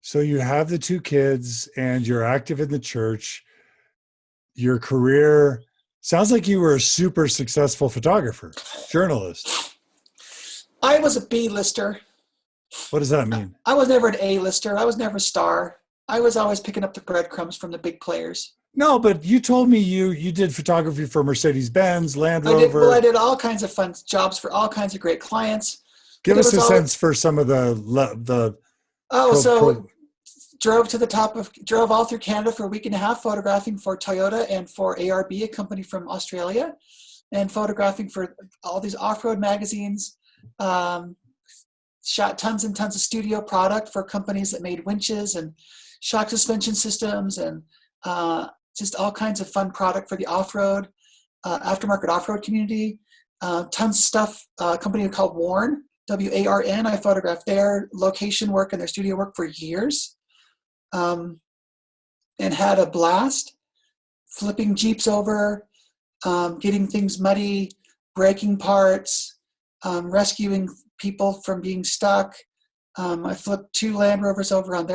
So you have the two kids and you're active in the church. Your career sounds like you were a super successful photographer, journalist. I was a B-lister. What does that mean? I was never an A-lister. I was never a star. I was always picking up the breadcrumbs from the big players. No, but you told me you did photography for Mercedes-Benz, Land Rover. I did all kinds of fun jobs for all kinds of great clients. Give us a sense for some of the. Drove all through Canada for a week and a half, photographing for Toyota and for ARB, a company from Australia, and photographing for all these off-road magazines. Shot tons and tons of studio product for companies that made winches and shock suspension systems and just all kinds of fun product for the off-road, aftermarket off-road community. Tons of stuff, a company called Warn, W-A-R-N. I photographed their location work and their studio work for years. And had a blast, flipping Jeeps over, getting things muddy, breaking parts, rescuing people from being stuck. I flipped 2 Land Rovers over on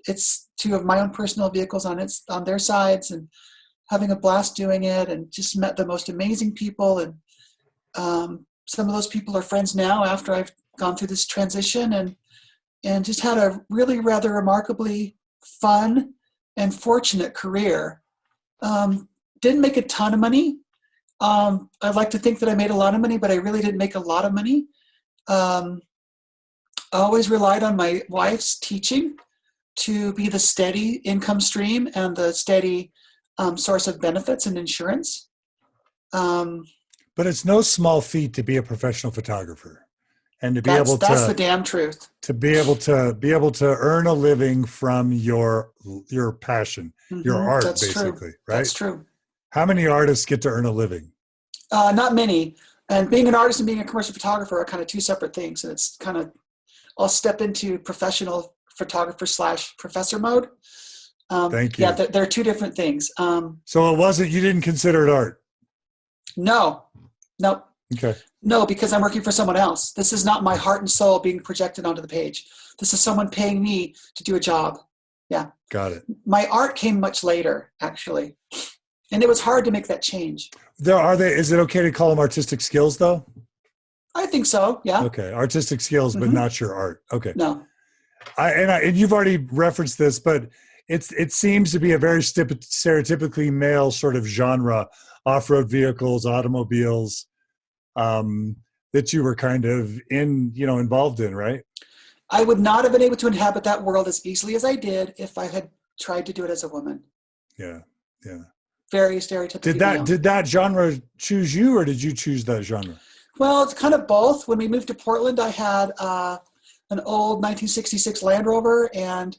it's 2 of my own personal vehicles on their sides, and having a blast doing it, and just met the most amazing people. And some of those people are friends now after I've gone through this transition, and just had a really rather remarkably fun and fortunate career. Didn't make a ton of money. I'd like to think that I made a lot of money, but I really didn't make a lot of money. I always relied on my wife's teaching to be the steady income stream and the steady source of benefits and insurance. But it's no small feat to be a professional photographer. And to be that's the damn truth. To be able to earn a living from your passion, your art, that's basically, true. Right? That's true. How many artists get to earn a living? Not many. And being an artist and being a commercial photographer are kind of 2 separate things. And it's kind of, I'll step into professional photographer / professor mode. Thank you. Yeah, they're 2 different things. So you didn't consider it art? No. Okay. No, because I'm working for someone else. This is not my heart and soul being projected onto the page. This is someone paying me to do a job. Yeah. Got it. My art came much later, actually. And it was hard to make that change. Is it okay to call them artistic skills, though? I think so, yeah. Okay, artistic skills, but not your art. Okay. No. And you've already referenced this, but it seems to be a very stereotypically male sort of genre, off-road vehicles, automobiles, that you were kind of involved in, right? I would not have been able to inhabit that world as easily as I did if I had tried to do it as a woman. Yeah. Very stereotypical. Did that genre choose you, or did you choose that genre? Well, it's kind of both. When we moved to Portland, I had an old 1966 Land Rover and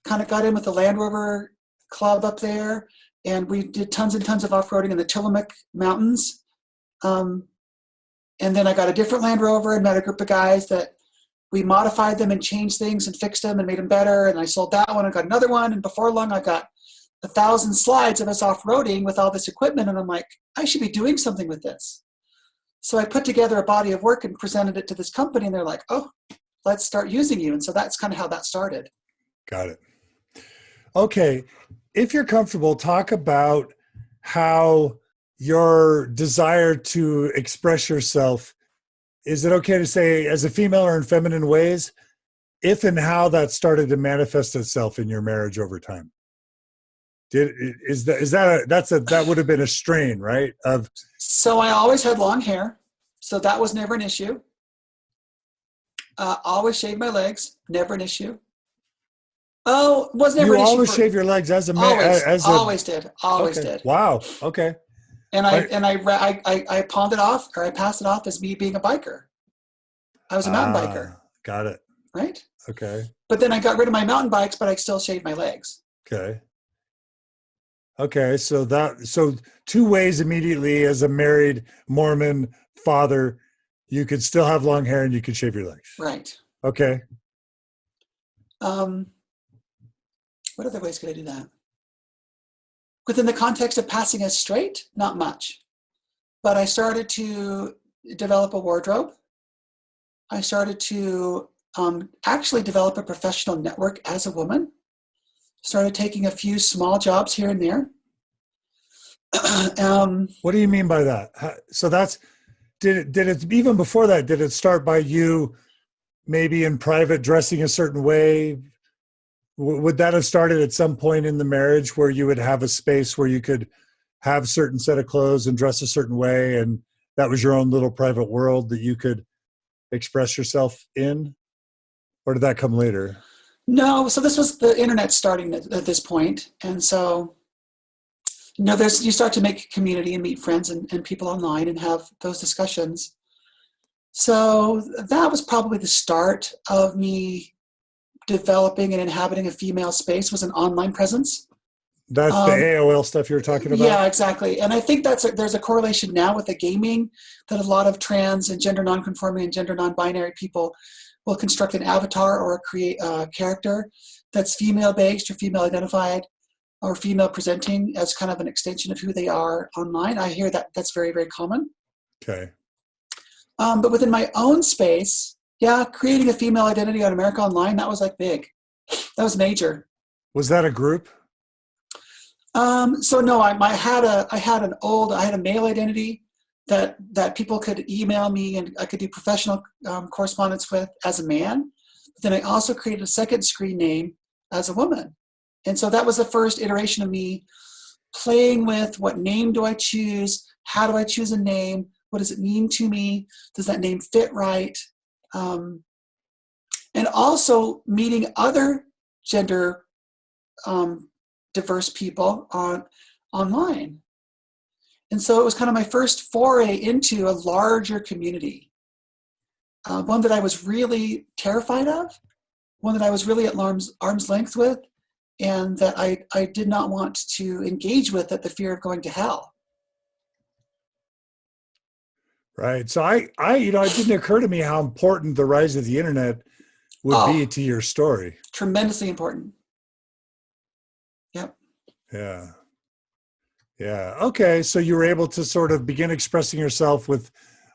kind of got in with the Land Rover club up there. And we did tons and tons of off-roading in the Tillamook Mountains. And then I got a different Land Rover and met a group of guys that we modified them and changed things and fixed them and made them better. And I sold that one and got another one. And before long, I got 1,000 slides of us off-roading with all this equipment. And I'm like, I should be doing something with this. So I put together a body of work and presented it to this company. And they're like, oh, let's start using you. And so that's kind of how that started. Got it. Okay. If you're comfortable, talk about how your desire to express yourself, is it okay to say as a female or in feminine ways, if and how that started to manifest itself in your marriage over time? That would have been a strain, right? So I always had long hair, so that was never an issue. Always shaved my legs, never an issue. Oh, was never an issue. You always shave your legs as a man? Always did. Wow. Okay. And I pawned it off, or I passed it off as me being a biker. I was a mountain biker. Got it. Right? Okay. But then I got rid of my mountain bikes, but I still shaved my legs. Okay. So 2 ways immediately as a married Mormon father, you could still have long hair and you could shave your legs. Right. Okay. What other ways could I do that? Within the context of passing as straight, not much. But I started to develop a wardrobe. I started to actually develop a professional network as a woman. Started taking a few small jobs here and there. What do you mean by that? So that's, did it, even before that, did it start by you maybe in private dressing a certain way? Would that have started at some point in the marriage where you would have a space where you could have a certain set of clothes and dress a certain way, and that was your own little private world that you could express yourself in? Or did that come later? No, so this was the internet starting at this point. And so, you start to make a community and meet friends and people online and have those discussions. So that was probably the start of me developing and inhabiting a female space, was an online presence. That's the AOL stuff you were talking about? Yeah, exactly. And I think there's a correlation now with the gaming, that a lot of trans and gender nonconforming and gender non-binary people will construct an avatar or create a character that's female-based or female-identified or female-presenting as kind of an extension of who they are online. I hear that that's very, very common. Okay. But within my own space, creating a female identity on America Online, that was like big. That was major. Was that a group? So no, I had a male identity that people could email me and I could do professional correspondence with as a man. But then I also created a second screen name as a woman. And so that was the first iteration of me playing with what name do I choose? How do I choose a name? What does it mean to me? Does that name fit right? And also meeting other gender diverse people online. And so it was kind of my first foray into a larger community, one that I was really terrified of, one that I was really at arm's length with, and that I did not want to engage with at the fear of going to hell. Right. So it didn't occur to me how important the rise of the internet would be to your story. Tremendously important. Yep. Yeah. Yeah. Okay. So you were able to sort of begin expressing yourself with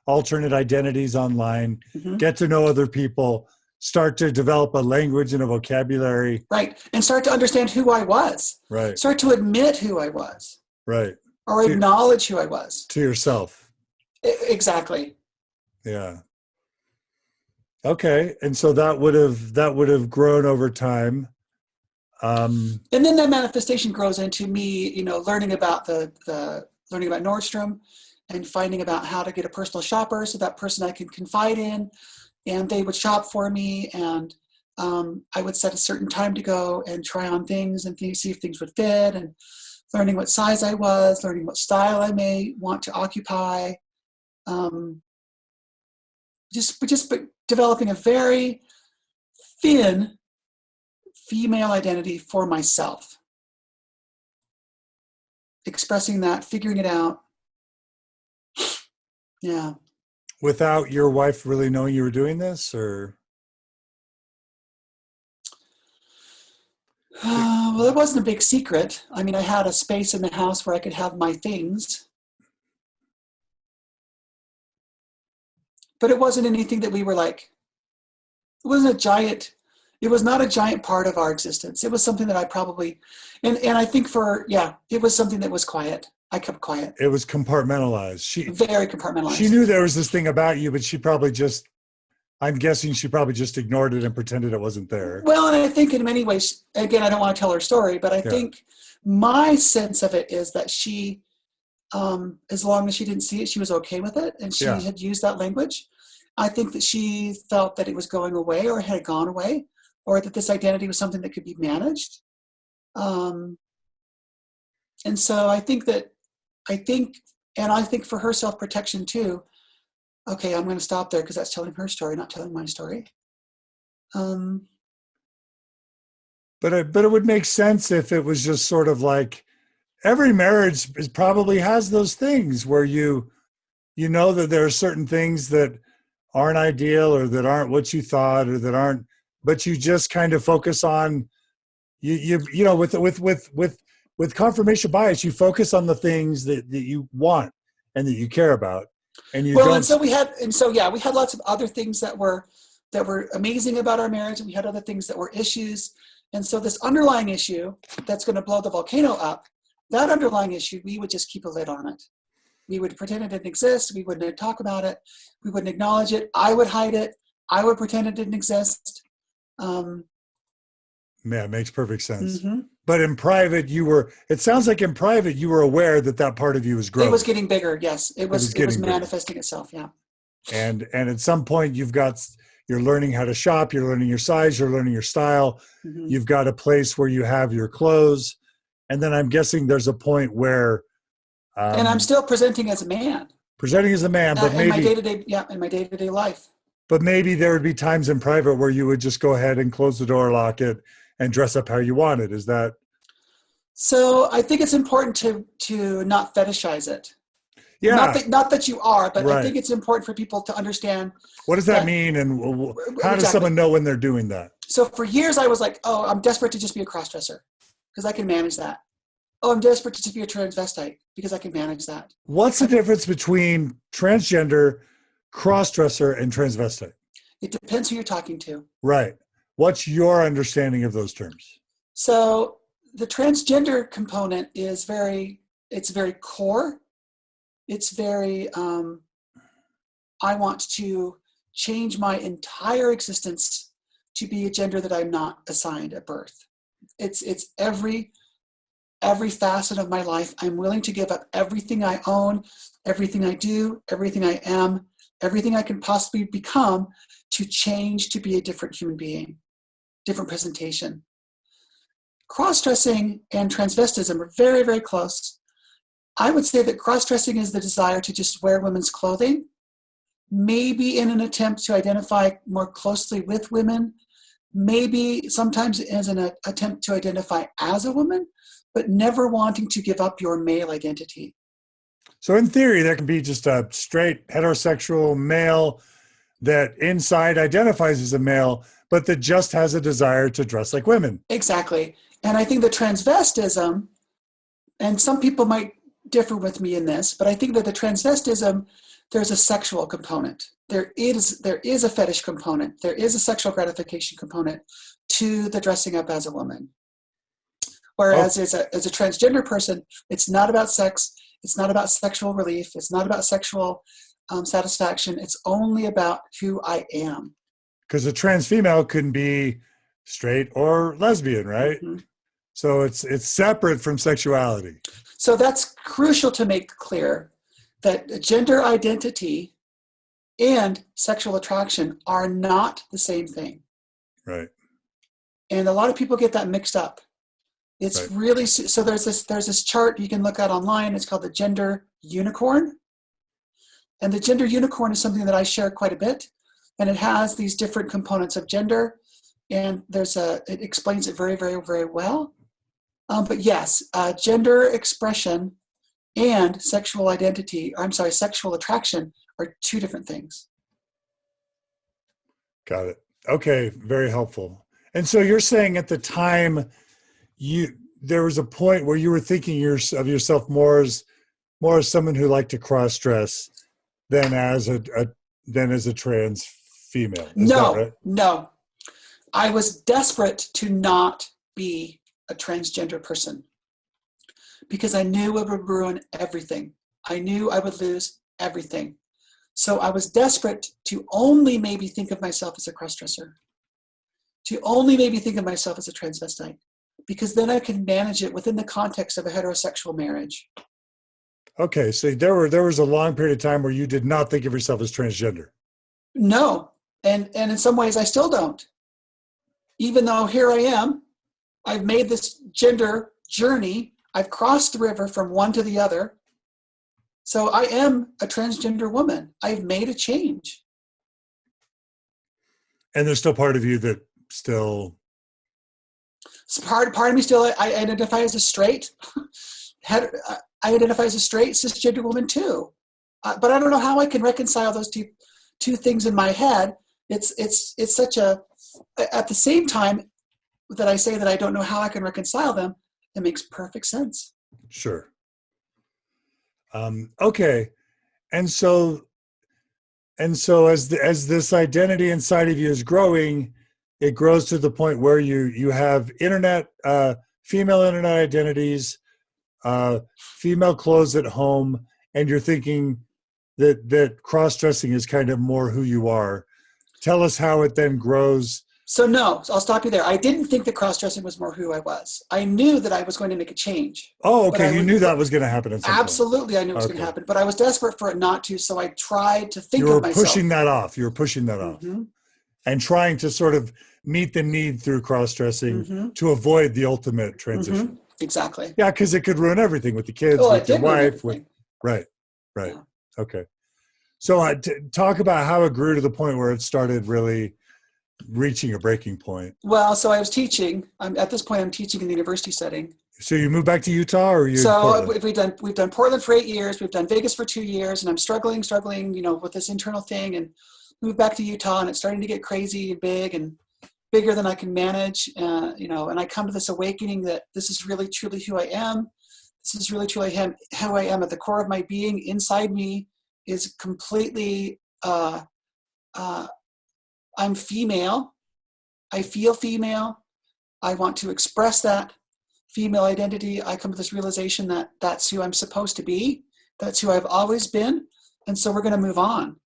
alternate identities online, get to know other people, start to develop a language and a vocabulary. Right. And start to understand who I was. Right. Start to admit who I was. Right. Or acknowledge who I was. To yourself. Exactly. Yeah. Okay. And so that would have grown over time. And then that manifestation grows into me, learning about learning about Nordstrom and finding about how to get a personal shopper, so that person I can confide in, and they would shop for me, and I would set a certain time to go and try on things and see if things would fit, and learning what size I was, learning what style I may want to occupy, just developing a very thin female identity for myself, expressing that, figuring it out. Yeah. Without your wife really knowing you were doing this, or? Well, it wasn't a big secret. I mean, I had a space in the house where I could have my things, but it wasn't anything that we were like, it was not a giant part of our existence. It was something that I probably, and I think it was something that was quiet. I kept quiet. It was compartmentalized. Very compartmentalized. She knew there was this thing about you, but I'm guessing she probably just ignored it and pretended it wasn't there. Well, and I think in many ways, again, I don't want to tell her story, but I think my sense of it is that she, as long as she didn't see it, she was okay with it. And she had used that language. I think that she felt that it was going away or had gone away, or that this identity was something that could be managed. And so I think for her self-protection too, okay, I'm going to stop there because that's telling her story, not telling my story. But it would make sense if it was just sort of like every marriage probably has those things where you know that there are certain things that aren't ideal or that aren't what you thought or that aren't, but you just kind of focus on with confirmation bias, you focus on the things that you want and that you care about. And we had lots of other things that were that were amazing about our marriage, and we had other things that were issues. And so this underlying issue that's going to blow the volcano up, that underlying issue, we would just keep a lid on it. We would pretend it didn't exist. We wouldn't talk about it. We wouldn't acknowledge it. I would hide it. I would pretend it didn't exist. Yeah, it makes perfect sense. Mm-hmm. But in private, it sounds like in private, you were aware that part of you was growing. It was getting bigger, yes. It was manifesting itself, yeah. And at some point, you're learning how to shop, you're learning your size, you're learning your style. Mm-hmm. You've got a place where you have your clothes. And then I'm guessing there's a point where... and I'm still presenting as a man. Presenting as a man, but maybe... in my day-to-day life. But maybe there would be times in private where you would just go ahead and close the door, lock it, and dress up how you wanted. Is that? So I think it's important to not fetishize it. Yeah. Not that you are, but right. I think it's important for people to understand. What does that mean, and how does someone know when they're doing that? So for years I was like, oh, I'm desperate to just be a crossdresser because I can manage that. Oh, I'm desperate to just be a transvestite because I can manage that. What's the difference between transgender, crossdresser, and transvestite? It depends who you're talking to. Right. What's your understanding of those terms? So the transgender component is very core. It's very, I want to change my entire existence to be a gender that I'm not assigned at birth. It's every facet of my life. I'm willing to give up everything I own, everything I do, everything I am, everything I can possibly become to change to be a different human being, different presentation. Cross-dressing and transvestism are very, very close. I would say that cross-dressing is the desire to just wear women's clothing, maybe in an attempt to identify more closely with women, maybe sometimes as an attempt to identify as a woman, but never wanting to give up your male identity. So in theory, there can be just a straight heterosexual male that inside identifies as a male, but that just has a desire to dress like women. Exactly. And I think the transvestism, and some people might differ with me in this, but I think that the transvestism, there's a sexual component. There is a fetish component. There is a sexual gratification component to the dressing up as a woman. Whereas as a transgender person, it's not about sex. It's not about sexual relief. It's not about sexual satisfaction. It's only about who I am. Because a trans female can be straight or lesbian, right? Mm-hmm. So it's separate from sexuality. So that's crucial to make clear that gender identity and sexual attraction are not the same thing. Right. And a lot of people get that mixed up. It's right. Really, so there's this chart you can look at online. It's called the gender unicorn. And the gender unicorn is something that I share quite a bit. And it has these different components of gender. And it explains it very, very, very well. But yes, gender expression and sexual attraction are two different things. Got it. Okay, very helpful. And so you're saying at the time, there was a point where you were thinking of yourself more as someone who liked to cross-dress than as a trans female. Is that right? No. I was desperate to not be a transgender person because I knew it would ruin everything. I knew I would lose everything. So I was desperate to only maybe think of myself as a crossdresser, to only maybe think of myself as a transvestite, because then I could manage it within the context of a heterosexual marriage. Okay, so there was a long period of time where you did not think of yourself as transgender. No, and in some ways I still don't. Even though here I am, I've made this gender journey. I've crossed the river from one to the other. So I am a transgender woman. I've made a change. And there's still part of you that still... Part of me still, I identify as a straight. I identify as a straight cisgender woman too. But I don't know how I can reconcile those two things in my head. It's such a... At the same time that I say that I don't know how I can reconcile them, it makes perfect sense. Sure. Okay. And so And so as this identity inside of you is growing, it grows to the point where you have female internet identities, female clothes at home, and you're thinking that cross-dressing is kind of more who you are. Tell us how it then grows. So no, I'll stop you there. I didn't think that cross-dressing was more who I was. I knew that I was going to make a change. Oh, okay. You knew that was going to happen at some point. Absolutely, I knew it was going to happen. But I was desperate for it not to, so I tried to think of myself. You were pushing that off. Mm-hmm. And trying to sort of meet the need through cross-dressing to avoid the ultimate transition. Mm-hmm. Exactly. Yeah, because it could ruin everything with the kids, with your wife. Right. Yeah. Okay. So talk about how it grew to the point where it started really reaching a breaking point. Well, so I was teaching. At this point, I'm teaching in the university setting. So you moved back to Utah, or you? So we've done Portland for 8 years. We've done Vegas for 2 years, and I'm struggling, with this internal thing, and moved back to Utah, and it's starting to get crazy and big and bigger than I can manage. And I come to this awakening that this is really truly who I am. This is really truly how I am at the core of my being. Inside me is completely. I'm female. I feel female. I want to express that female identity. I come to this realization that that's who I'm supposed to be. That's who I've always been. And so we're going to move on.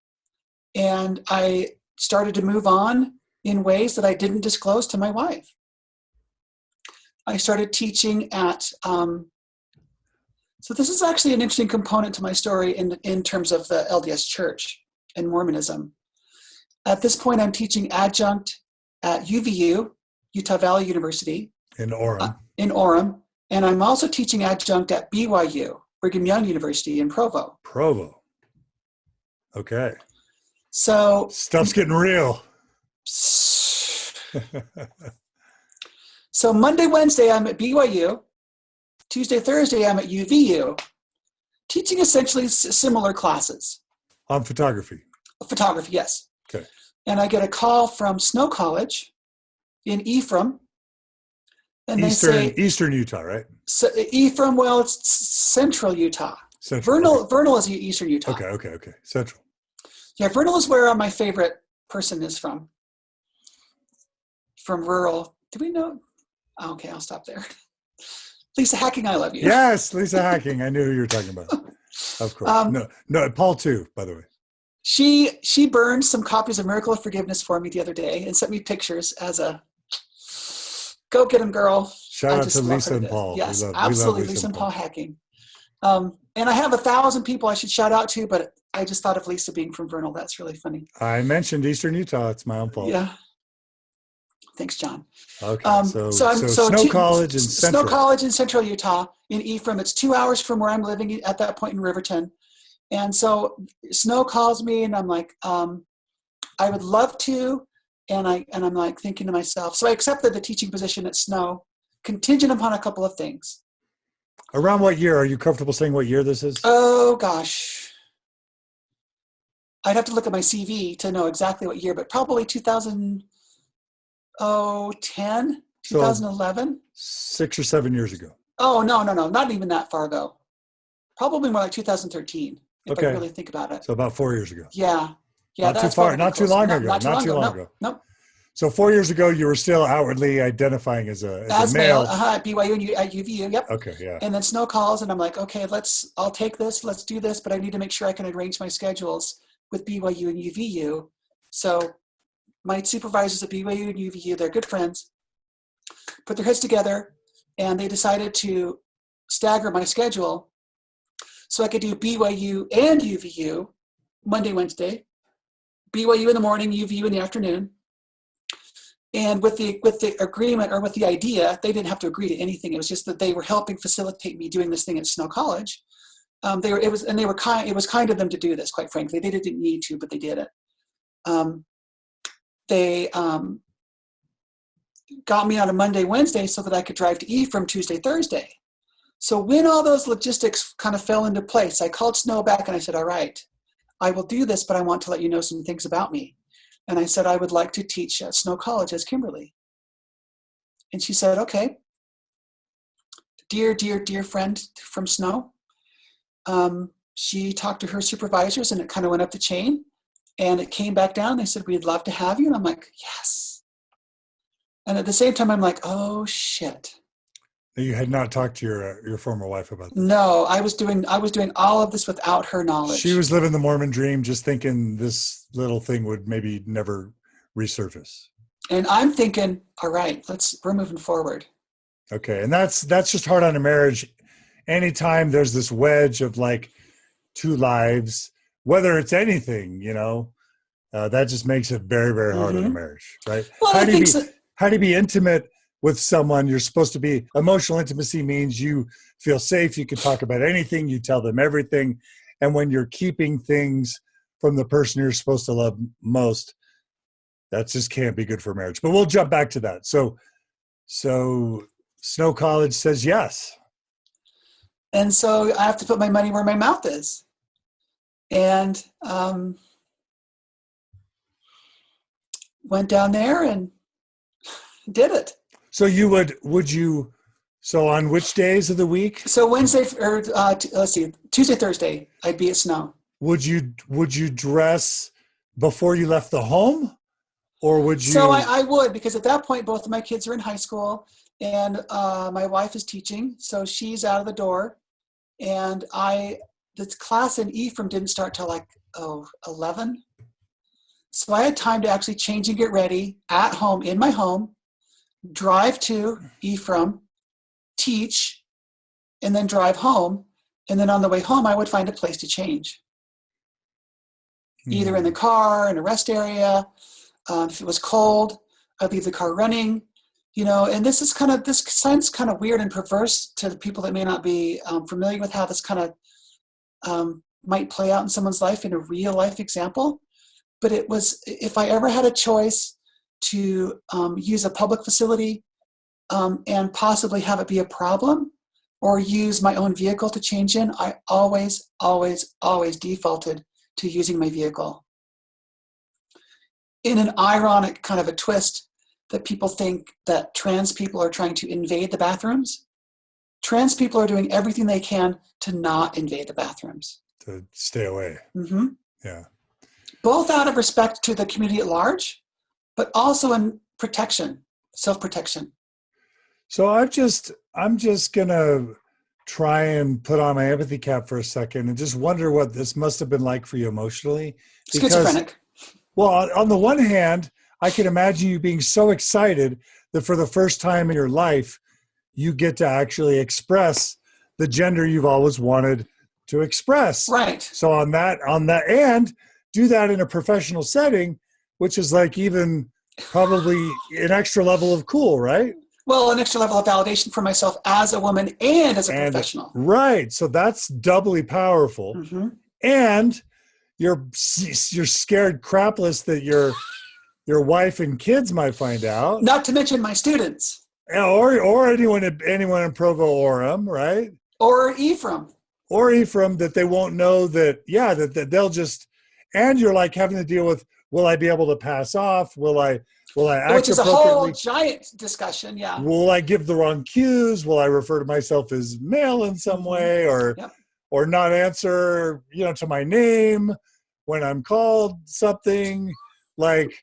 And I started to move on in ways that I didn't disclose to my wife. I started teaching at, so this is actually an interesting component to my story in terms of the LDS Church and Mormonism. At this point, I'm teaching adjunct at UVU, Utah Valley University. In Orem. And I'm also teaching adjunct at BYU, Brigham Young University in Provo. Okay. So stuff's getting real. So Monday, Wednesday, I'm at BYU. Tuesday, Thursday, I'm at UVU, teaching essentially similar classes. On photography? Photography, yes. Okay. And I get a call from Snow College in Ephraim. And they say, Eastern Utah, right? So Ephraim, well, it's central Utah. Central. Vernal is Eastern Utah. Okay. Central. Yeah, Vernal is where my favorite person is from. From rural. Do we know? Okay, I'll stop there. Lisa Hacking, I love you. Yes, Lisa Hacking. I knew who you were talking about. Of course. No, Paul too, by the way. She burned some copies of Miracle of Forgiveness for me the other day and sent me pictures as a go get him, girl. Shout out to Lisa and Paul. Yes, absolutely. Lisa and Paul Hacking. And I have 1,000 people I should shout out to, but I just thought of Lisa being from Vernal. That's really funny. I mentioned Eastern Utah. It's my own fault. Yeah. Thanks, John. Okay. So Snow College in Central. Snow College in Central Utah in Ephraim. It's 2 hours from where I'm living at that point in Riverton. And so Snow calls me and I'm like, I would love to. And I'm like thinking to myself, so I accepted the teaching position at Snow, contingent upon a couple of things. Around what year? Are you comfortable saying what year this is? Oh, gosh. I'd have to look at my CV to know exactly what year, but probably 2010, 2011. 6 or 7 years ago. Oh, no. Not even that far ago. Probably more like 2013, if I really think about it. So about 4 years ago. Yeah. Not too far. Not too long ago. Not too long ago. Nope. So 4 years ago, you were still outwardly identifying as a male. At BYU and at UVU, yep. Okay, yeah. And then Snow calls, and I'm like, okay, I'll take this, let's do this, but I need to make sure I can arrange my schedules with BYU and UVU. So my supervisors at BYU and UVU, they're good friends, put their heads together, and they decided to stagger my schedule so I could do BYU and UVU Monday, Wednesday, BYU in the morning, UVU in the afternoon. And with the agreement or with the idea, they didn't have to agree to anything. It was just that they were helping facilitate me doing this thing at Snow College. It was kind of them to do this, quite frankly. They didn't need to, but they did it. They got me on a Monday, Wednesday so that I could drive to Ephraim Tuesday, Thursday. So when all those logistics kind of fell into place, I called Snow back and I said, all right, I will do this, but I want to let you know some things about me. And I said, I would like to teach at Snow College as Kimberly. And she said, okay. Dear friend from Snow. She talked to her supervisors and it kind of went up the chain. And it came back down. They said, we'd love to have you. And I'm like, yes. And at the same time, I'm like, oh shit. You had not talked to your former wife about this. No, I was doing all of this without her knowledge. She was living the Mormon dream, just thinking this little thing would maybe never resurface. And I'm thinking, all right, we're moving forward. Okay. And that's just hard on a marriage. Anytime there's this wedge of like two lives, whether it's anything, that just makes it very, very hard in a marriage, right? Well, How do you be intimate with someone? You're supposed to be, emotional intimacy means you feel safe. You can talk about anything. You tell them everything. And when you're keeping things from the person you're supposed to love most, that just can't be good for marriage. But we'll jump back to that. So Snow College says yes. And so I have to put my money where my mouth is. And went down there and did it. So so on which days of the week? So Wednesday, or Tuesday, Thursday, I'd be at Snow. Would you dress before you left the home, or would you? So I would, because at that point, both of my kids are in high school, and my wife is teaching, so she's out of the door, and the class in Ephraim didn't start till 11. So I had time to actually change and get ready at home, in my home, drive to Ephraim, teach, and then drive home. And then on the way home, I would find a place to change. Either in the car, in a rest area. If it was cold, I'd leave the car running. And this sounds kind of weird and perverse to the people that may not be familiar with how this kind of might play out in someone's life in a real life example. But it was, if I ever had a choice to use a public facility and possibly have it be a problem, or use my own vehicle to change in, I always, always, always defaulted to using my vehicle. In an ironic kind of a twist, that people think that trans people are trying to invade the bathrooms. Trans people are doing everything they can to not invade the bathrooms. To stay away. Mm-hmm. Yeah. Both out of respect to the community at large, but also in protection, self-protection. So I'm just gonna try and put on my empathy cap for a second and just wonder what this must have been like for you emotionally. Schizophrenic. Well, on the one hand, I can imagine you being so excited that for the first time in your life, you get to actually express the gender you've always wanted to express. Right. So on that and do that in a professional setting, which is like even probably an extra level of cool, right? Well, an extra level of validation for myself as a woman and as a professional. Right. So that's doubly powerful. Mm-hmm. And you're scared crapless that your wife and kids might find out. Not to mention my students. Or anyone in Provo Orem, right? Or Ephraim. That they won't know that they'll just, and you're like having to deal with, will I be able to pass off? Will I act appropriately? Which is a whole giant discussion, yeah. Will I give the wrong cues? Will I refer to myself as male in some way, or not answer, to my name when I'm called something? Like,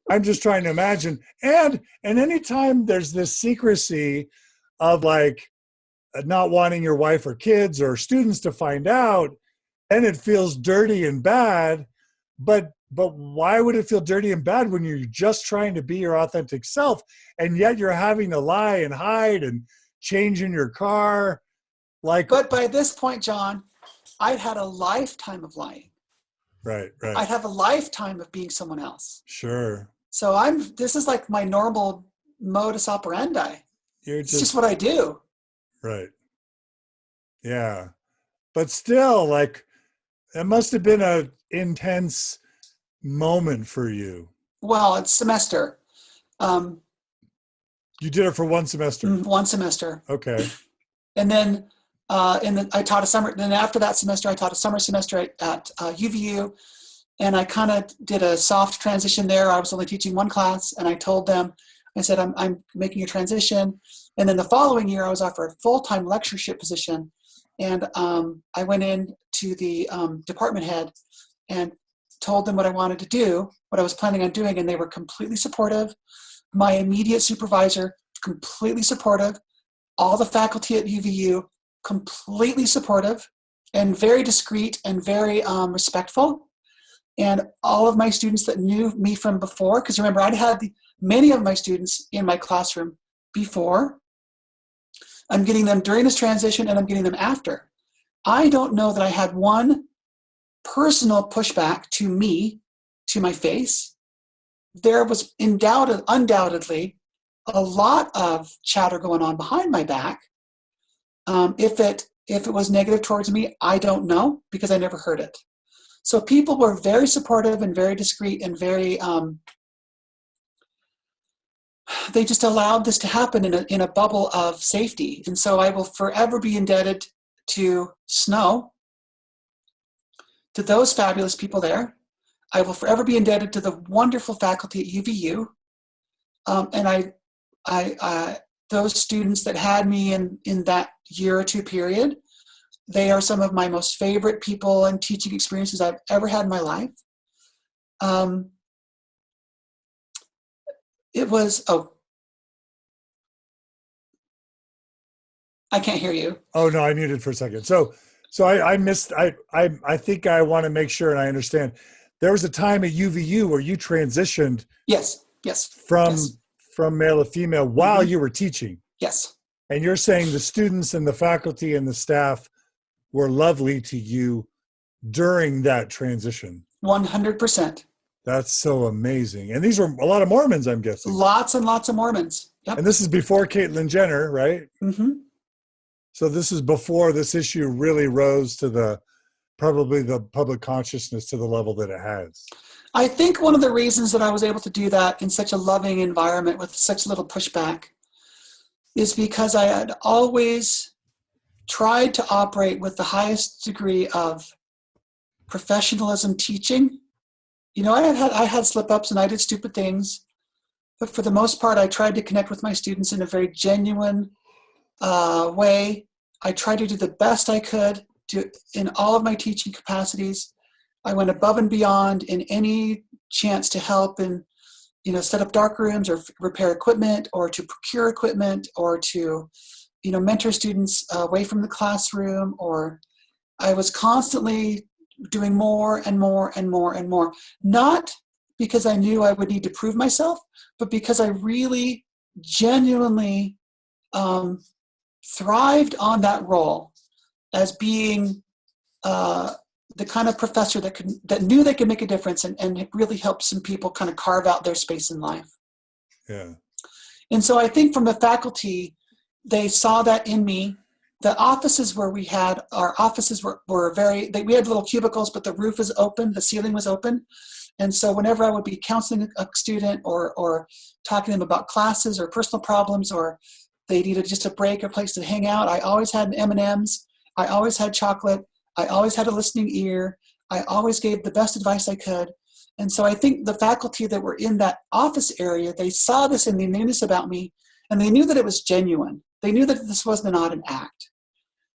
I'm just trying to imagine. And anytime there's this secrecy of like not wanting your wife or kids or students to find out, and it feels dirty and bad. But why would it feel dirty and bad when you're just trying to be your authentic self, and yet you're having to lie and hide and change in your car? But by this point, John, I'd had a lifetime of lying. Right. I'd have a lifetime of being someone else. Sure. So this is like my normal modus operandi. It's just what I do. Right. Yeah. But still, like, it must have been an intense moment for you. Well, it's semester. You did it for one semester? One semester. Okay. And then I taught a summer. Then after that semester, I taught a summer semester at UVU, and I kind of did a soft transition there. I was only teaching one class, and I told them, I said, I'm making a transition. And then the following year, I was offered a full-time lectureship position, and I went in to the department head and told them what I wanted to do, what I was planning on doing, and they were completely supportive. My immediate supervisor, completely supportive. All the faculty at UVU, completely supportive and very discreet and very respectful. And all of my students that knew me from before, because remember, I'd had many of my students in my classroom before. I'm getting them during this transition, and I'm getting them after. I don't know that I had one personal pushback to me, to my face. There was undoubtedly a lot of chatter going on behind my back. If it was negative towards me, I don't know, because I never heard it. So people were very supportive and very discreet and very, they just allowed this to happen in a bubble of safety. And so I will forever be indebted to Snow, to those fabulous people there. I will forever be indebted to the wonderful faculty at UVU. And those students that had me in that year or two period, they are some of my most favorite people and teaching experiences I've ever had in my life. It was, I can't hear you. Oh no, I muted for a second. So I missed, I think I want to make sure and I understand. There was a time at UVU where you transitioned Yes. from male to female while you were teaching. Yes. And you're saying the students and the faculty and the staff were lovely to you during that transition. 100%. That's so amazing. And these were a lot of Mormons, I'm guessing. Lots and lots of Mormons. Yep. And this is before Caitlyn Jenner, right? Mm-hmm. So this is before this issue really rose to probably the public consciousness to the level that it has. I think one of the reasons that I was able to do that in such a loving environment with such little pushback is because I had always tried to operate with the highest degree of professionalism teaching. You know, I had slip-ups and I did stupid things, but for the most part, I tried to connect with my students in a very genuine way. I tried to do the best I could in all of my teaching capacities. I went above and beyond in any chance to help and, set up dark rooms or repair equipment or to procure equipment or to, mentor students away from the classroom. Or I was constantly doing more and more and more and more. Not because I knew I would need to prove myself, but because I really genuinely thrived on that role as being the kind of professor that knew they could make a difference and it really helped some people kind of carve out their space in life. Yeah. And so I think from the faculty, they saw that in me. The offices where we had, our offices were we had little cubicles, but the roof was open, the ceiling was open. And so whenever I would be counseling a student or talking to them about classes or personal problems, or they needed just a break or place to hang out, I always had M&Ms. I always had chocolate. I always had a listening ear. I always gave the best advice I could. And so I think the faculty that were in that office area, they saw this and they knew this about me, and they knew that it was genuine. They knew that this was not an act.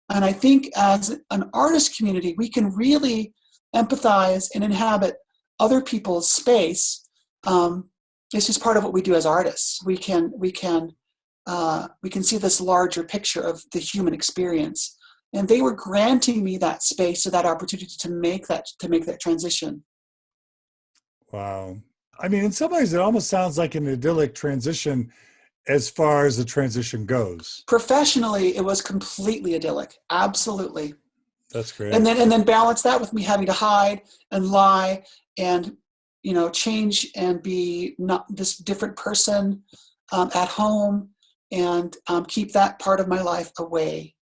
And I think as an artist community, we can really empathize and inhabit other people's space. It's just part of what we do as artists. We can see this larger picture of the human experience. And they were granting me that space or that opportunity to make that transition. Wow. I mean, in some ways, it almost sounds like an idyllic transition as far as the transition goes. Professionally, it was completely idyllic. Absolutely. That's great. And then balance that with me having to hide and lie and, change and be not this different person at home and keep that part of my life away.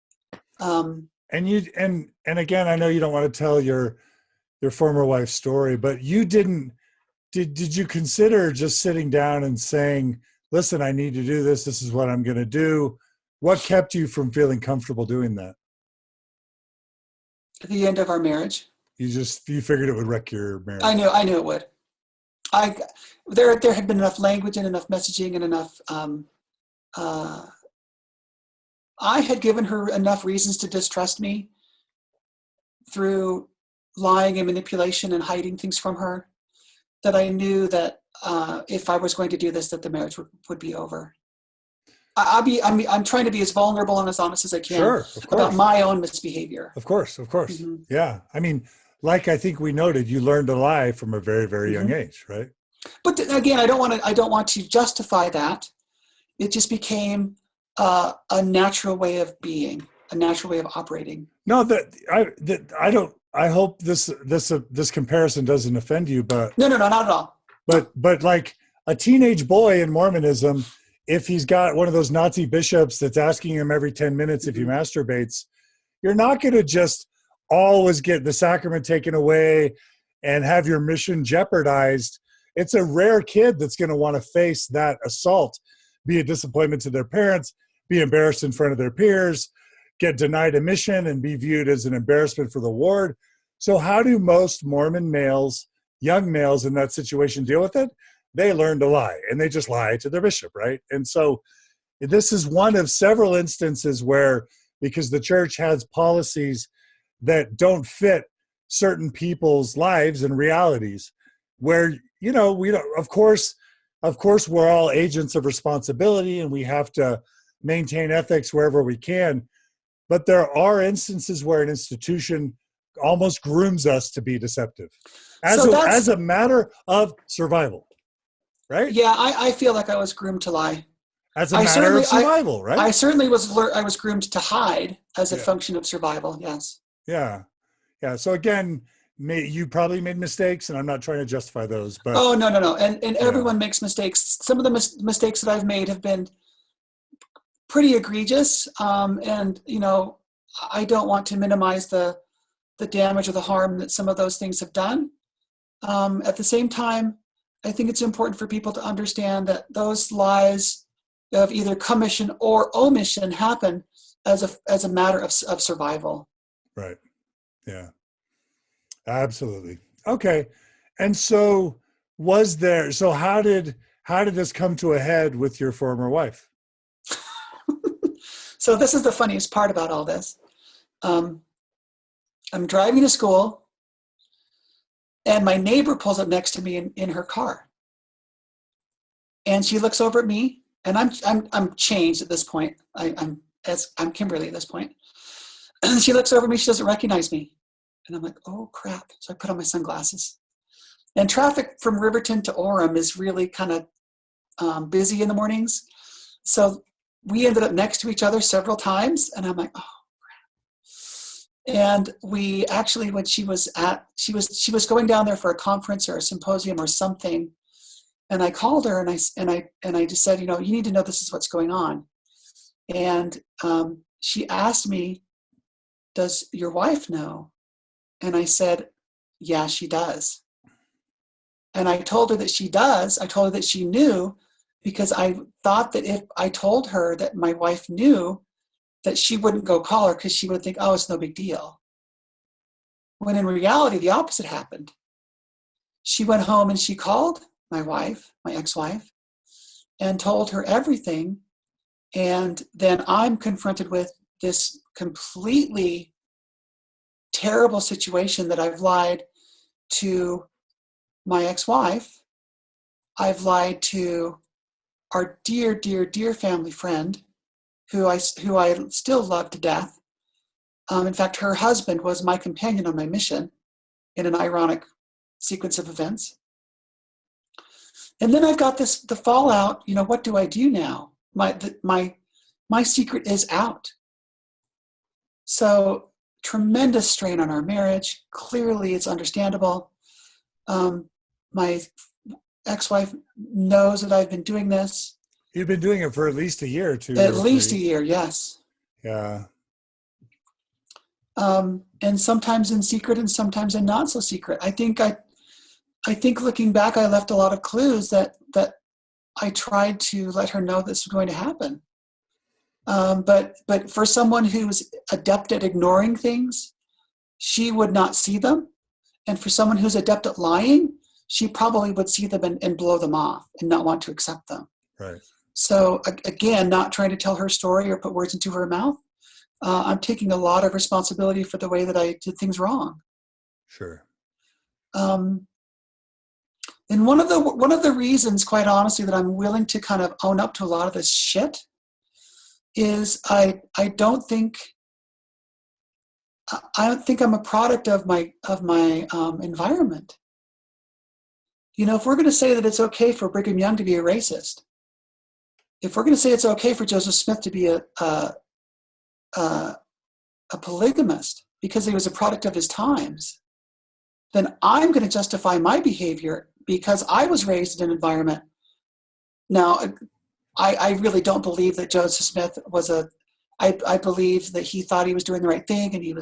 And again, I know you don't want to tell your former wife's story, but did you consider just sitting down and saying, listen, I need to do this. This is what I'm going to do. What kept you from feeling comfortable doing that? At the end of our marriage. You figured it would wreck your marriage. I knew it would. There had been enough language and enough messaging and enough, I had given her enough reasons to distrust me through lying and manipulation and hiding things from her, that I knew that if I was going to do this, that the marriage would be over. I'm trying to be as vulnerable and as honest as I can about my own misbehavior. Of course. Mm-hmm. Yeah. I mean, like I think we noted, you learned to lie from a very, very young age, right? But again, I don't want to justify that. It just became a natural way of being, a natural way of operating. No, I hope this comparison doesn't offend you, but no, not at all. But like a teenage boy in Mormonism, if he's got one of those Nazi bishops that's asking him every 10 minutes if he masturbates, you're not going to just always get the sacrament taken away and have your mission jeopardized. It's a rare kid that's going to want to face that assault, be a disappointment to their parents, be embarrassed in front of their peers, get denied admission, and be viewed as an embarrassment for the ward. So how do most Mormon males, young males in that situation deal with it? They learn to lie, and they just lie to their bishop, right? And so this is one of several instances where, because the church has policies that don't fit certain people's lives and realities, where, we don't, of course, we're all agents of responsibility and we have to maintain ethics wherever we can. But there are instances where an institution almost grooms us to be deceptive as a matter of survival, right? Yeah, I feel like I was groomed to lie. As a matter of survival, right? I certainly was groomed to hide as a function of survival, yes. Yeah. So again, you probably made mistakes, and I'm not trying to justify those. But oh, no. And everyone makes mistakes. Some of the mistakes that I've made have been pretty egregious. And, I don't want to minimize the damage or the harm that some of those things have done. At the same time, I think it's important for people to understand that those lies of either commission or omission happen as a matter of survival. Right. Yeah. Absolutely. Okay. And so how did this come to a head with your former wife? So this is the funniest part about all this. I'm driving to school, and my neighbor pulls up next to me in her car. And she looks over at me, and I'm changed at this point. I'm Kimberly at this point. And she looks over at me, she doesn't recognize me. And I'm like, oh crap. So I put on my sunglasses. And traffic from Riverton to Orem is really kind of busy in the mornings. So we ended up next to each other several times, and I'm like, oh crap. And we actually, when she was going down there for a conference or a symposium or something, and I called her and I just said, you need to know this is what's going on. And she asked me, does your wife know? And I said, yeah, she does. And I told her that she does. I told her that she knew, because I thought that if I told her that my wife knew, that she wouldn't go call her, because she would think, oh, it's no big deal. When in reality, the opposite happened. She went home and she called my wife, my ex-wife, and told her everything. And then I'm confronted with this completely terrible situation that I've lied to my ex-wife. I've lied to our dear, dear, dear family friend, who I still love to death. In fact, her husband was my companion on my mission in an ironic sequence of events. And then I've got the fallout. What do I do now? My secret is out. So tremendous strain on our marriage. Clearly, it's understandable. My ex-wife knows that I've been doing this. You've been doing it for at least a year or two. At least a year, yes. Yeah. And sometimes in secret and sometimes in not so secret. I think looking back, I left a lot of clues that I tried to let her know this was going to happen. But for someone who's adept at ignoring things, she would not see them. And for someone who's adept at lying, she probably would see them and blow them off and not want to accept them. Right. So again, not trying to tell her story or put words into her mouth. I'm taking a lot of responsibility for the way that I did things wrong. Sure. And one of the reasons, quite honestly, that I'm willing to kind of own up to a lot of this shit is I don't think I'm a product of my environment. If we're going to say that it's okay for Brigham Young to be a racist, if we're going to say it's okay for Joseph Smith to be a polygamist because he was a product of his times, then I'm going to justify my behavior because I was raised in an environment. Now, I really don't believe that Joseph Smith was I believe that he thought he was doing the right thing,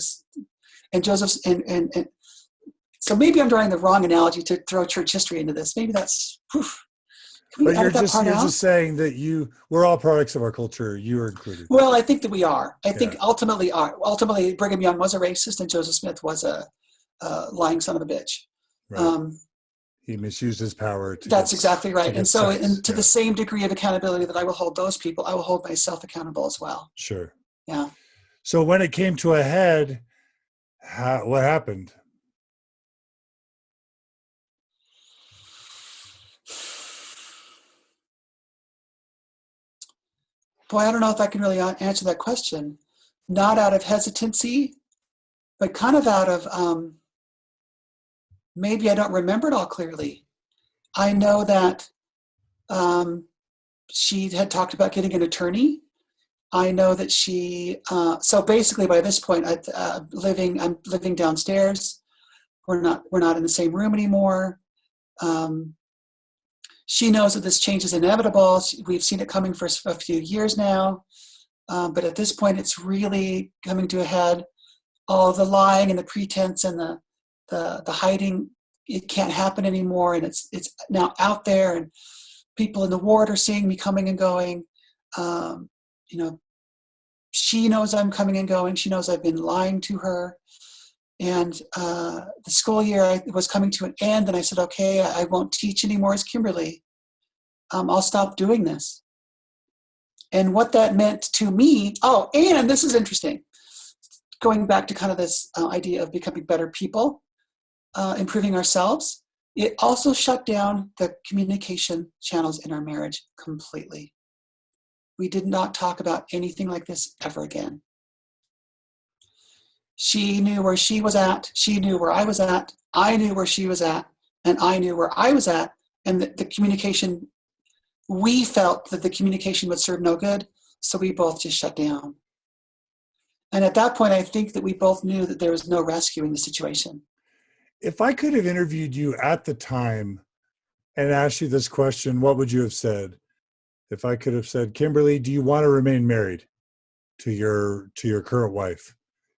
so maybe I'm drawing the wrong analogy to throw church history into this. Maybe that's, can we but edit that part out? You're just saying that we're all products of our culture, you are included. Well, I think that we are. I think ultimately Brigham Young was a racist and Joseph Smith was a lying son of a bitch. Right. He misused his power. That's exactly right. And so to the same degree of accountability that I will hold those people, I will hold myself accountable as well. Sure. Yeah. So when it came to a head, what happened? Boy, I don't know if I can really answer that question. Not out of hesitancy, but kind of out of maybe I don't remember it all clearly. I know that she had talked about getting an attorney. I know that so basically by this point, I'm living downstairs. We're not in the same room anymore. She knows that this change is inevitable. We've seen it coming for a few years now. But at this point, it's really coming to a head. All the lying and the pretense and the hiding, it can't happen anymore. And it's now out there, and people in the ward are seeing me coming and going. She knows I'm coming and going. She knows I've been lying to her. And the school year was coming to an end, and I said, okay, I won't teach anymore as Kimberly. I'll stop doing this. And what that meant to me, and this is interesting, going back to kind of this idea of becoming better people, improving ourselves, it also shut down the communication channels in our marriage completely. We did not talk about anything like this ever again. She knew where she was at. She knew where I was at. I knew where she was at. And I knew where I was at. And the communication, we felt that the communication would serve no good. So we both just shut down. And at that point, I think that we both knew that there was no rescuing the situation. If I could have interviewed you at the time and asked you this question, what would you have said? If I could have said, Kimberly, do you want to remain married to your current wife?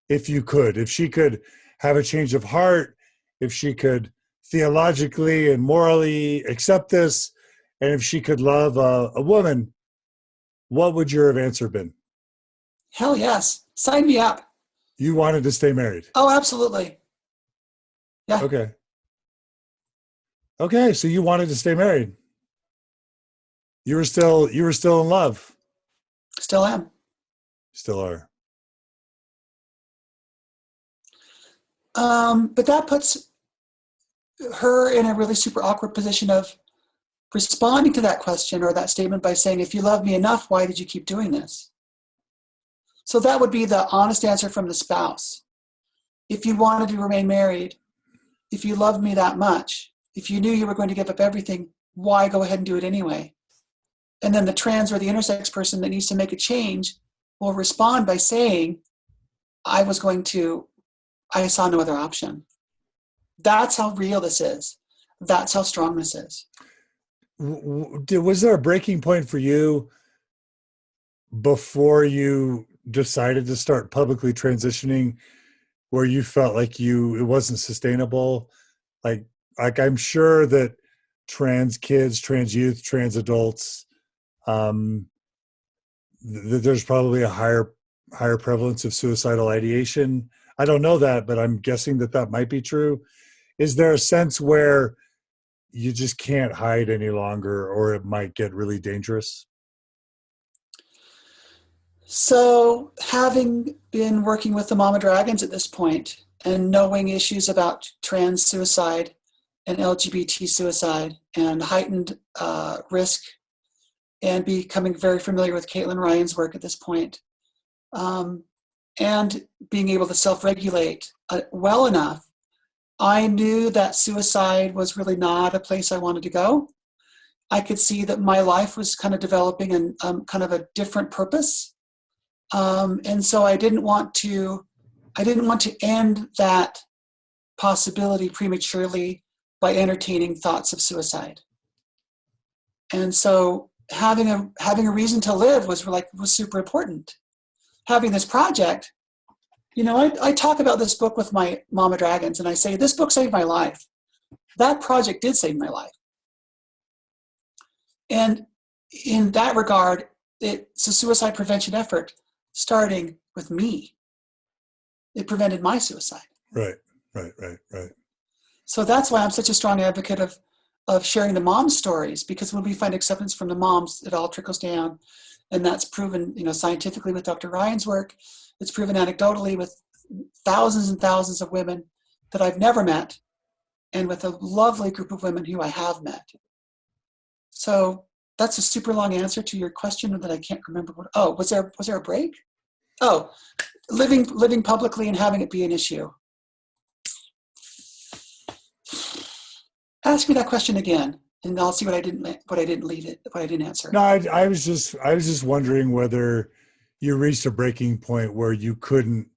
If you could, if she could have a change of heart, if she could theologically and morally accept this, and if she could love a woman, what would your answer been? Hell yes. Sign me up. You wanted to stay married? Oh, absolutely. Yeah. Okay, so you wanted to stay married. You were still in love. Still am. Still are. But that puts her in a really super awkward position of responding to that question or that statement by saying, if you love me enough, why did you keep doing this? So that would be the honest answer from the spouse. If you wanted to remain married, if you loved me that much, if you knew you were going to give up everything, why go ahead and do it anyway? And then the trans or the intersex person that needs to make a change will respond by saying, I saw no other option. That's how real this is. That's how strong this is. Was there a breaking point for you before you decided to start publicly transitioning where you felt like it wasn't sustainable? Like I'm sure that trans kids, trans youth, trans adults, there's probably a higher prevalence of suicidal ideation. I don't know that, but I'm guessing that might be true. Is there a sense where you just can't hide any longer, or it might get really dangerous? So having been working with the Mama Dragons at this point, and knowing issues about trans suicide and LGBT suicide and heightened risk, and becoming very familiar with Caitlin Ryan's work at this point, and being able to self-regulate well enough, I knew that suicide was really not a place I wanted to go. I could see that my life was kind of developing in kind of a different purpose. And so I didn't want to end that possibility prematurely by entertaining thoughts of suicide. And so having a reason to live was super important. Having this project, I talk about this book with my Mama Dragons, and I say, this book saved my life. That project did save my life. And in that regard, it's a suicide prevention effort starting with me. It prevented my suicide. Right. So that's why I'm such a strong advocate of sharing the mom stories, because when we find acceptance from the moms, it all trickles down. And that's proven, scientifically with Dr. Ryan's work. It's proven anecdotally with thousands and thousands of women that I've never met, and with a lovely group of women who I have met. So that's a super long answer to your question that I can't remember. Was there a break? Oh, living publicly and having it be an issue. Ask me that question again, and I'll see what I didn't answer. No, I was just wondering whether you reached a breaking point where you couldn't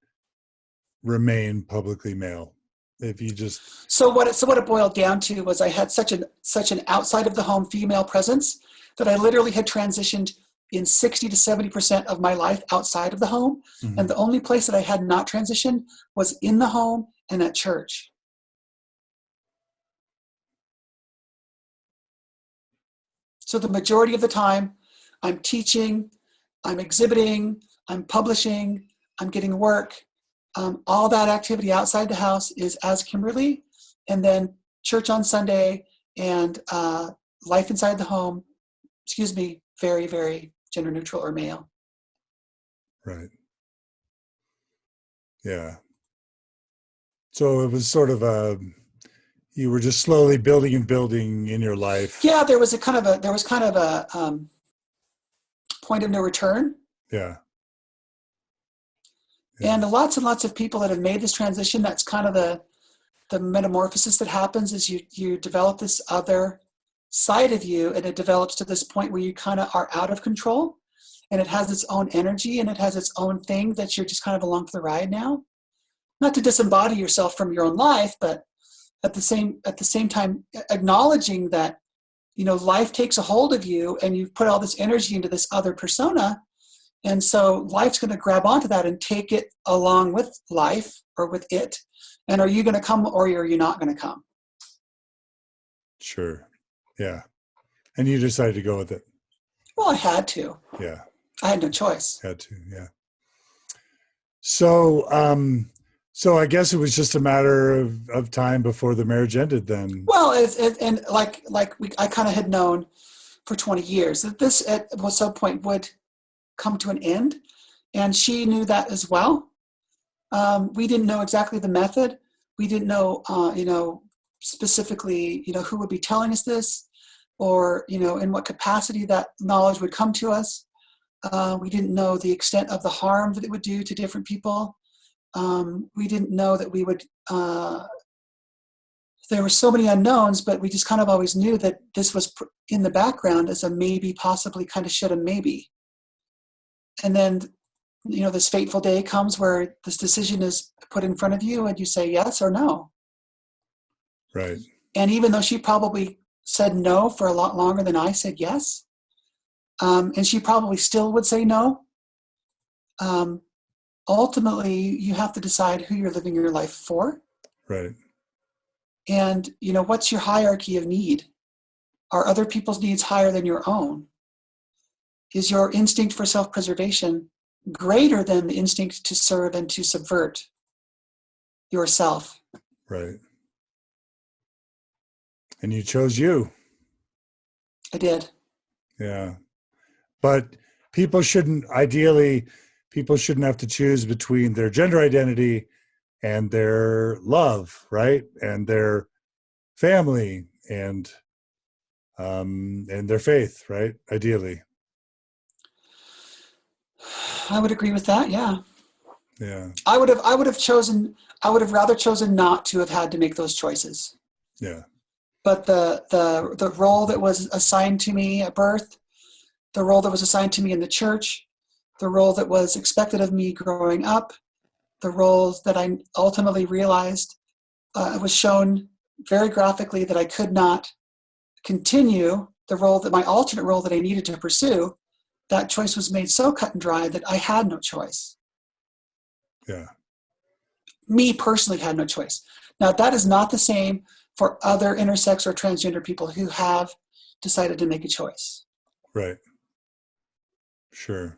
remain publicly male. If you just so what it boiled down to was I had such an outside of the home female presence that I literally had transitioned in 60 to 70% of my life outside of the home, mm-hmm. and the only place that I had not transitioned was in the home and at church. So the majority of the time, I'm teaching, I'm exhibiting, I'm publishing, I'm getting work. All that activity outside the house is as Kimberly, and then church on Sunday and life inside the home, very, very gender neutral or male. Right. Yeah. So it was sort of you were just slowly building in your life. Yeah, there was kind of a point of no return. Yeah. And lots and lots of people that have made this transition, that's kind of the metamorphosis that happens, is you develop this other side of you, and it develops to this point where you kind of are out of control, and it has its own energy and it has its own thing that you're just kind of along for the ride now. Not to disembody yourself from your own life, but at the same time acknowledging that, life takes a hold of you and you've put all this energy into this other persona. And so life's going to grab onto that and take it along with life or with it. And are you going to come or are you not going to come? Sure. Yeah. And you decided to go with it. Well, I had to. Yeah. I had no choice. Had to. Yeah. So I guess it was just a matter of time before the marriage ended then. Well, I kind of had known for 20 years that this at some point would come to an end, and she knew that as well. We didn't know exactly the method. We didn't know, specifically, who would be telling us this, or in what capacity that knowledge would come to us. We didn't know the extent of the harm that it would do to different people. We didn't know that we would. There were so many unknowns, but we just kind of always knew that this was in the background as a maybe, possibly, kind of should have, maybe. And then, this fateful day comes where this decision is put in front of you and you say yes or no. Right. And even though she probably said no for a lot longer than I said yes, and she probably still would say no, ultimately you have to decide who you're living your life for. Right. And, what's your hierarchy of need? Are other people's needs higher than your own? Is your instinct for self-preservation greater than the instinct to serve and to subvert yourself? Right. And you chose you. I did. Yeah. But people shouldn't have to choose between their gender identity and their love, right? And their family and their faith, right? Ideally. I would agree with that. Yeah. Yeah. I would have rather chosen not to have had to make those choices. Yeah. But the role that was assigned to me at birth, the role that was assigned to me in the church, the role that was expected of me growing up, the roles that I ultimately realized it was shown very graphically that I could not continue my alternate role that I needed to pursue. That choice was made so cut and dry that I had no choice. Yeah. Me personally had no choice. Now, that is not the same for other intersex or transgender people who have decided to make a choice. Right. Sure.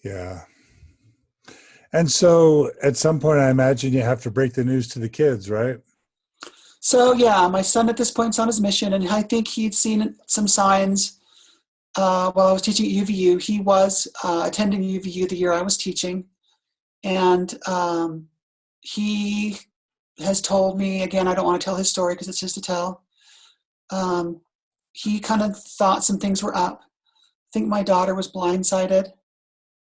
Yeah. And so at some point, I imagine you have to break the news to the kids, right? So, yeah, my son at this point is on his mission, and I think he'd seen some signs while I was teaching at UVU. He was attending UVU the year I was teaching, and he has told me, again, I don't want to tell his story because it's just a tell. He kind of thought some things were up. I think my daughter was blindsided.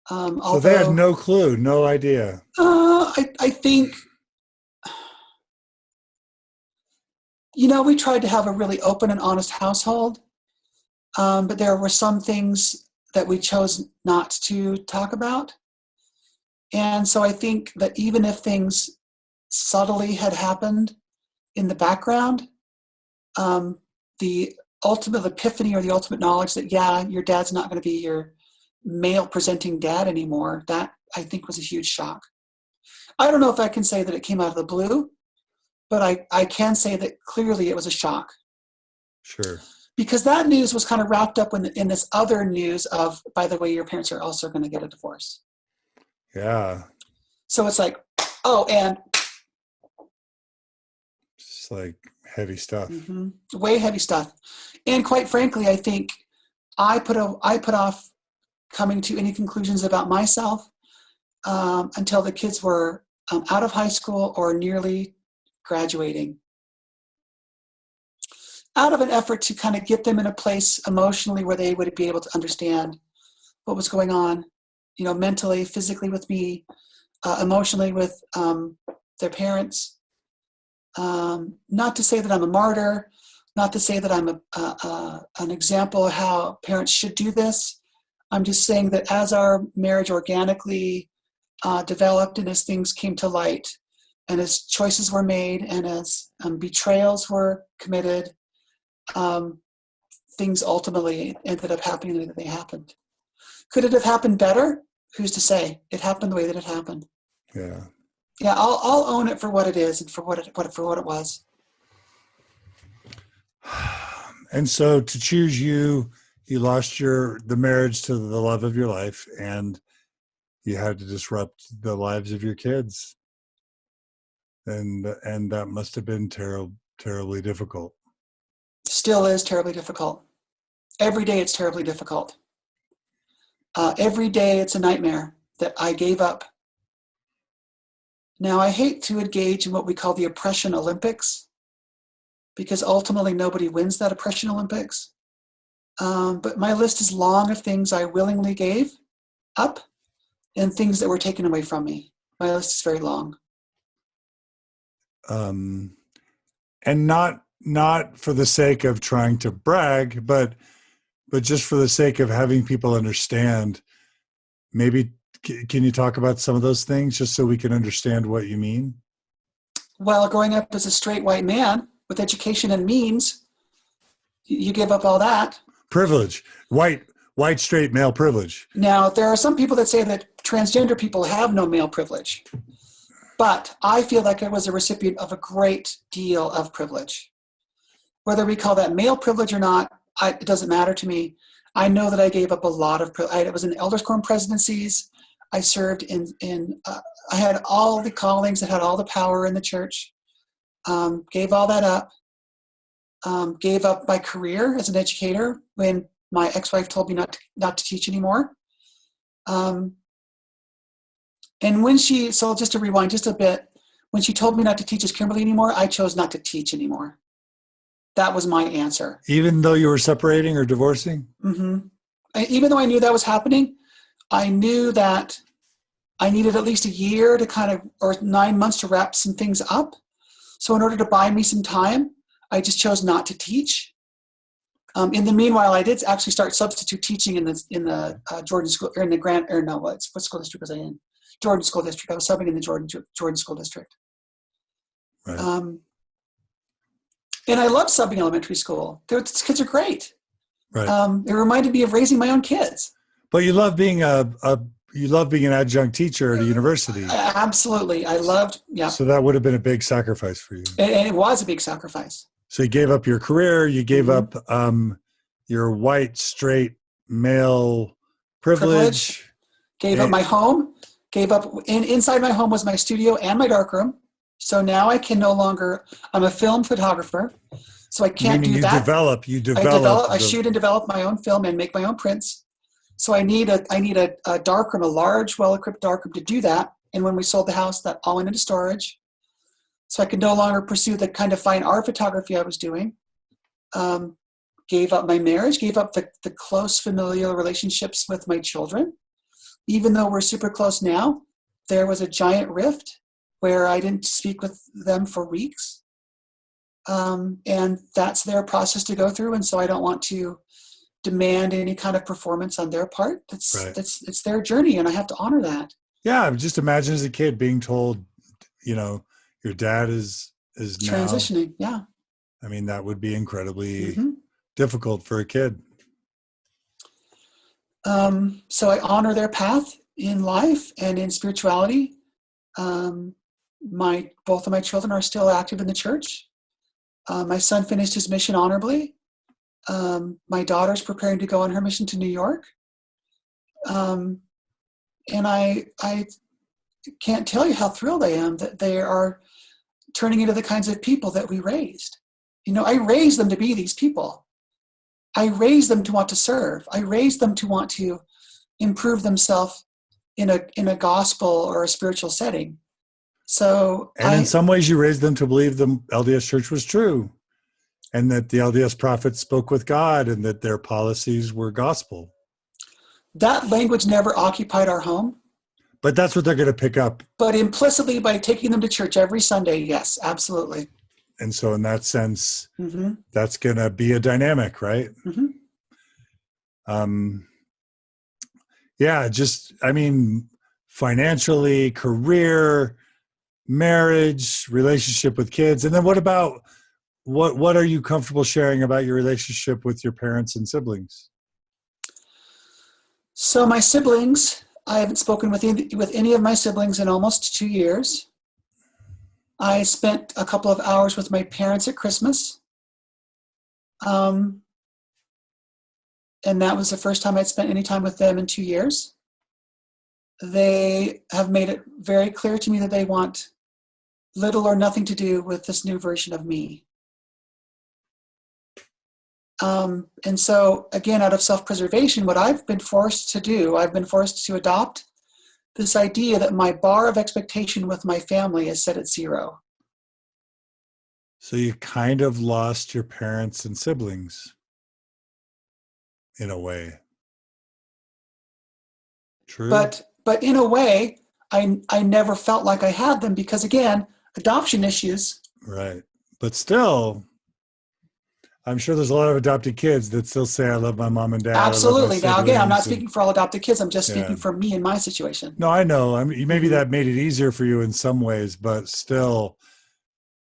So they had no clue, no idea. I think, we tried to have a really open and honest household, but there were some things that we chose not to talk about. And so I think that even if things subtly had happened in the background, the ultimate epiphany or the ultimate knowledge that, yeah, your dad's not going to be your male presenting dad anymore, that I think was a huge shock. I don't know if I can say that it came out of the blue, but I can say that clearly it was a shock. Sure. Because that news was kind of wrapped up in this other news of, by the way, your parents are also going to get a divorce. Yeah. So it's like, oh, and it's like heavy stuff. Mm-hmm. Way heavy stuff. And quite frankly, I think I put off coming to any conclusions about myself until the kids were out of high school or nearly graduating, out of an effort to kind of get them in a place emotionally where they would be able to understand what was going on, mentally, physically with me, emotionally with their parents. Not to say that I'm a martyr, not to say that I'm an example of how parents should do this. I'm just saying that as our marriage organically developed and as things came to light and as choices were made and as betrayals were committed, things ultimately ended up happening the way that they happened. Could it have happened better? Who's to say? It happened the way that it happened. Yeah. Yeah, I'll own it for what it is and for what it was. And so to choose you lost the marriage to the love of your life, and you had to disrupt the lives of your kids. And that must have been terribly difficult. Still is terribly difficult. Every day it's terribly difficult. Every day it's a nightmare that I gave up. Now, I hate to engage in what we call the oppression Olympics, because ultimately nobody wins that oppression Olympics. But my list is long of things I willingly gave up and things that were taken away from me. My list is very long. And not for the sake of trying to brag, but just for the sake of having people understand. Maybe can you talk about some of those things just so we can understand what you mean? Well, growing up as a straight white man with education and means, you give up all that. Privilege, white straight male privilege. Now, there are some people that say that transgender people have no male privilege, but I feel like I was a recipient of a great deal of privilege. Whether we call that male privilege or not, it doesn't matter to me. I know that I gave up a lot of privilege. I was in elders quorum presidencies. I served I had all the callings that had all the power in the church. Gave all that up. Gave up my career as an educator when my ex-wife told me not to teach anymore. And so just to rewind just a bit, when she told me not to teach as Kimberly anymore, I chose not to teach anymore. That was my answer. Even though you were separating or divorcing? Mm-hmm. Even though I knew that was happening, I knew that I needed at least a year or 9 months to wrap some things up. So in order to buy me some time, I just chose not to teach. In the meanwhile, I did actually start substitute teaching in the Jordan school, or in the what school district was I in? Jordan School District. I was subbing in the Jordan School District. Right. And I loved subbing elementary school. Those kids are great. Right. It reminded me of raising my own kids. But you love being an adjunct teacher at a university. Absolutely. I loved, yeah. So that would have been a big sacrifice for you. And it was a big sacrifice. So you gave up your career, you gave up your white, straight, male privilege. Gave up my home, inside my home was my studio and my darkroom. So now I can no longer, I'm a film photographer, so I can't do that. You develop. I shoot and develop my own film and make my own prints. So I need a darkroom, a large, well-equipped darkroom to do that. And when we sold the house, that all went into storage. So I could no longer pursue the kind of fine art photography I was doing. Gave up my marriage, gave up the close familial relationships with my children. Even though we're super close now, there was a giant rift where I didn't speak with them for weeks. And that's their process to go through. And so I don't want to demand any kind of performance on their part. It's their journey, and I have to honor that. Yeah, just imagine as a kid being told, your dad is now transitioning. Yeah. I mean, that would be incredibly difficult for a kid. So I honor their path in life and in spirituality. Both of my children are still active in the church. My son finished his mission honorably. My daughter's preparing to go on her mission to New York. And I can't tell you how thrilled I am that they are turning into the kinds of people that we raised. I raised them to be these people. I raised them to want to serve. I raised them to want to improve themselves in a gospel or a spiritual setting. So, in some ways, you raised them to believe the LDS Church was true, and that the LDS prophets spoke with God, and that their policies were gospel. That language never occupied our home. But that's what they're going to pick up. But implicitly, by taking them to church every Sunday, yes, absolutely. And so in that sense, that's going to be a dynamic, right? Financially, career, marriage, relationship with kids. And then what about, what are you comfortable sharing about your relationship with your parents and siblings? So my siblings, I haven't spoken with any of my siblings in almost 2 years. I spent a couple of hours with my parents at Christmas. And that was the first time I'd spent any time with them in 2 years. They have made it very clear to me that they want little or nothing to do with this new version of me. And so, again, out of self-preservation, what I've been forced to do, I've been forced to adopt this idea that my bar of expectation with my family is set at 0. So you kind of lost your parents and siblings, in a way. True. But in a way, I never felt like I had them because, again, adoption issues. Right. But still, I'm sure there's a lot of adopted kids that still say, I love my mom and dad. Absolutely. Now, again, I'm not speaking for all adopted kids. I'm just speaking for me and my situation. No, I know. I mean, maybe that made it easier for you in some ways, but still,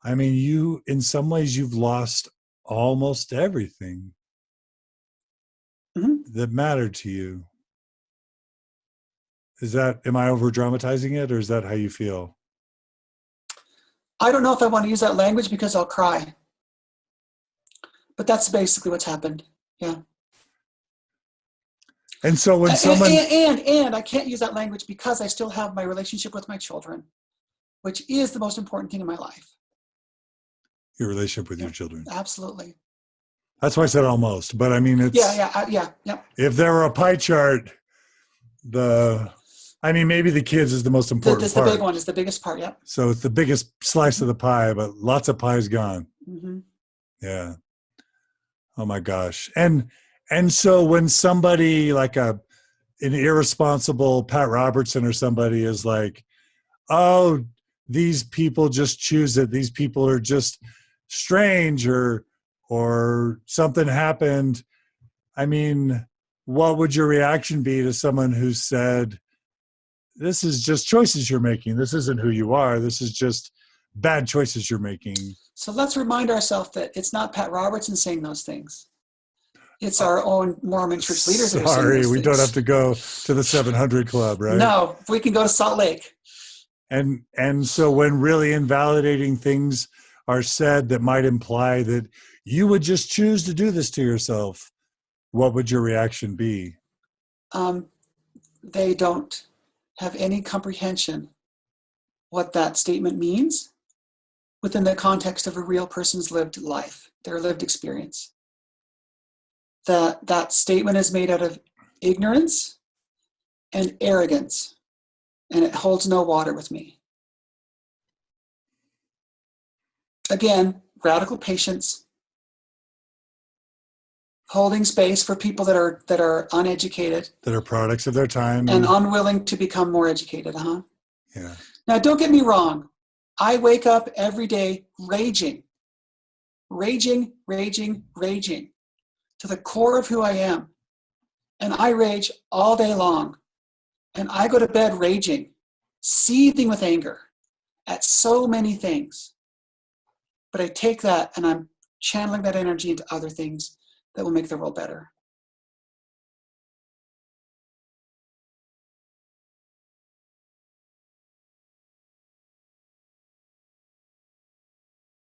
I mean, in some ways, you've lost almost everything that mattered to you. Am I over dramatizing it, or is that how you feel? I don't know if I want to use that language because I'll cry. But that's basically what's happened. Yeah. And so when someone... And I can't use that language because I still have my relationship with my children, which is the most important thing in my life. Your relationship with your children. Absolutely. That's why I said almost. But I mean, it's... Yeah. If there were a pie chart, I mean, maybe the kids is the most important That's part. the big one. It's the biggest part. Yep. So it's the biggest slice of the pie, but lots of pie's gone. Mm-hmm. Yeah. Oh my gosh. And so when somebody like an irresponsible Pat Robertson or somebody is like, oh, these people just choose it. These people are just strange or something happened. I mean, what would your reaction be to someone who said, this is just choices you're making. This isn't who you are. This is just bad choices you're making. So let's remind ourselves that it's not Pat Robertson saying those things. It's our own Mormon church leaders that are saying those we things. don't have to go to the 700 Club, right? No, we can go to Salt Lake. And so when really invalidating things are said that might imply that you would just choose to do this to yourself, what would your reaction be? They don't have any comprehension what that statement means within the context of a real person's lived life, their lived experience. That statement is made out of ignorance and arrogance, and it holds no water with me. Again, radical patience, holding space for people that are uneducated, That are products of their time and unwilling to become more educated. Yeah. Now, don't get me wrong. I wake up every day raging to the core of who I am. And I rage all day long. And I go to bed raging, seething with anger at so many things. But I take that and I'm channeling that energy into other things that will make the world better.